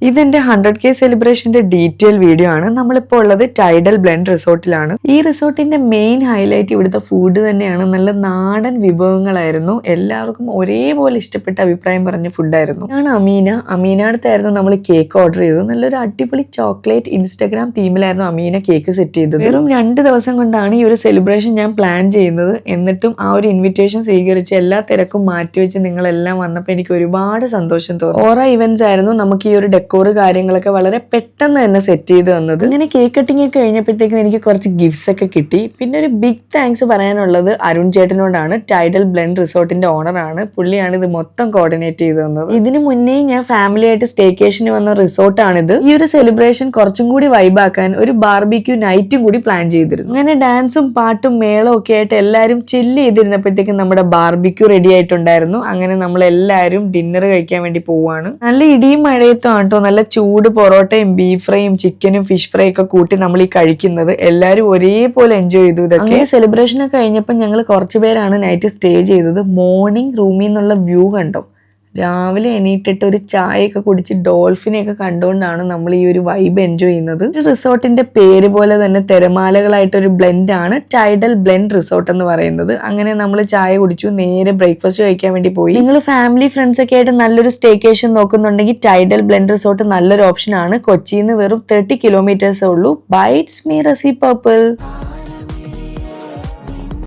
ഇതെന്റെ 100K സെലിബ്രേഷന്റെ detail video ആണ്. നമ്മളിപ്പോൾ ഉള്ളത് ടൈഡൽ ബ്ലെൻഡ് റിസോർട്ടിലാണ്. ഈ റിസോർട്ടിന്റെ മെയിൻ ഹൈലൈറ്റ് ഇവിടുത്തെ ഫുഡ് തന്നെയാണ്. നല്ല നാടൻ വിഭവങ്ങളായിരുന്നു. എല്ലാവർക്കും ഒരേപോലെ ഇഷ്ടപ്പെട്ട അഭിപ്രായം പറഞ്ഞ ഫുഡായിരുന്നു. ഞാൻ അമീനടുത്തായിരുന്നു നമ്മൾ കേക്ക് ഓർഡർ ചെയ്തത്. നല്ലൊരു അടിപൊളി ചോക്ലേറ്റ് ഇൻസ്റ്റാഗ്രാം തീമിലായിരുന്നു അമീന കേക്ക് സെറ്റ് ചെയ്തത്. വെറും 2 ദിവസം കൊണ്ടാണ് ഈ ഒരു സെലിബ്രേഷൻ ഞാൻ പ്ലാൻ ചെയ്യുന്നത്. എന്നിട്ടും ആ ഒരു ഇൻവിറ്റേഷൻ സ്വീകരിച്ച് എല്ലാ തിരക്കും മാറ്റിവെച്ച് നിങ്ങളെല്ലാം വന്നപ്പോൾ എനിക്ക് ഒരുപാട് സന്തോഷം തോന്നി. ഓറ ഇവന്റ്സ് ആയിരുന്നു നമുക്ക് ഈ ഒരു ഡെക്കോർ കാര്യങ്ങളൊക്കെ വളരെ പെട്ടെന്ന് തന്നെ സെറ്റ് ചെയ്ത് തന്നത്. ഇങ്ങനെ കേക്ക് കട്ടിംഗ് ഒക്കെ കഴിഞ്ഞപ്പോഴത്തേക്കും എനിക്ക് കുറച്ച് ഗിഫ്റ്റ്സ് ഒക്കെ കിട്ടി. പിന്നെ ഒരു ബിഗ് താങ്ക്സ് പറയാനുള്ളത് അരുൺ ചേട്ടനോടാണ്. ടൈഡൽ ബ്ലെൻഡ് റിസോർട്ടിന്റെ ഓണറാണ്. പുള്ളിയാണ് ഇത് മൊത്തം കോർഡിനേറ്റ് ചെയ്ത് തന്നത്. ഇതിനു മുന്നേ ഞാൻ ഫാമിലി ആയിട്ട് സ്റ്റേക്കേഷന് വന്ന റിസോർട്ടാണിത്. ഈ ഒരു സെലിബ്രേഷൻ കുറച്ചും കൂടി വൈബാക്കാൻ ഒരു ബാർബിക്യൂ നൈറ്റും കൂടി പ്ലാൻ ചെയ്തിരുന്നു. അങ്ങനെ ഡാൻസും പാട്ടും മേളവും ഒക്കെ ആയിട്ട് എല്ലാവരും ചില്ല് ചെയ്തിരുന്നപ്പോഴത്തേക്കും നമ്മുടെ ബാർബിക്യൂ റെഡി ആയിട്ടുണ്ടായിരുന്നു. അങ്ങനെ നമ്മൾ എല്ലാവരും ഡിന്നർ കഴിക്കാൻ വേണ്ടി പോവാണ്. നല്ല ഇടിയും മഴയത്തും ആട്ടോ നല്ല ചൂട് പൊറോട്ടയും ബീഫ് ഫ്രൈയും ചിക്കനും ഫിഷ് ഫ്രൈ ഒക്കെ കൂട്ടി നമ്മൾ ഈ കഴിക്കുന്നത്. എല്ലാവരും ഒരേപോലെ എൻജോയ് ചെയ്തു. ഇതൊക്കെ സെലിബ്രേഷൻ ഒക്കെ കഴിഞ്ഞപ്പോൾ ഞങ്ങൾ കുറച്ച് പേരാണ് നൈറ്റ് സ്റ്റേ ചെയ്തത്. മോർണിംഗ് റൂമിൽ നിന്നുള്ള വ്യൂ കണ്ടോ. രാവിലെ എണീറ്റിട്ട് ഒരു ചായയൊക്കെ കുടിച്ച് ഡോൾഫിനെയൊക്കെ കണ്ടുകൊണ്ടാണ് നമ്മൾ ഈ ഒരു വൈബ് എൻജോയ് ചെയ്യുന്നത്. ഒരു റിസോർട്ടിന്റെ പേര് പോലെ തന്നെ തിരമാലകളായിട്ടൊരു ബ്ലെൻഡാണ് ടൈഡൽ ബ്ലെൻഡ് റിസോർട്ട് എന്ന് പറയുന്നത്. അങ്ങനെ നമ്മൾ ചായ കുടിച്ചു, നേരെ ബ്രേക്ക്ഫാസ്റ്റ് കഴിക്കാൻ വേണ്ടി പോയി. നിങ്ങൾ ഫാമിലി ഫ്രണ്ട്സ് ഒക്കെ ആയിട്ട് നല്ലൊരു സ്റ്റേക്കേഷൻ നോക്കുന്നുണ്ടെങ്കിൽ ടൈഡൽ ബ്ലെൻഡ് റിസോർട്ട് നല്ലൊരു ഓപ്ഷൻ ആണ്. കൊച്ചിയിൽ നിന്ന് വെറും 30 കിലോമീറ്റേഴ്സേ ഉള്ളൂ. ബൈറ്റ്സ് മീ റസി പർപ്പിൾ.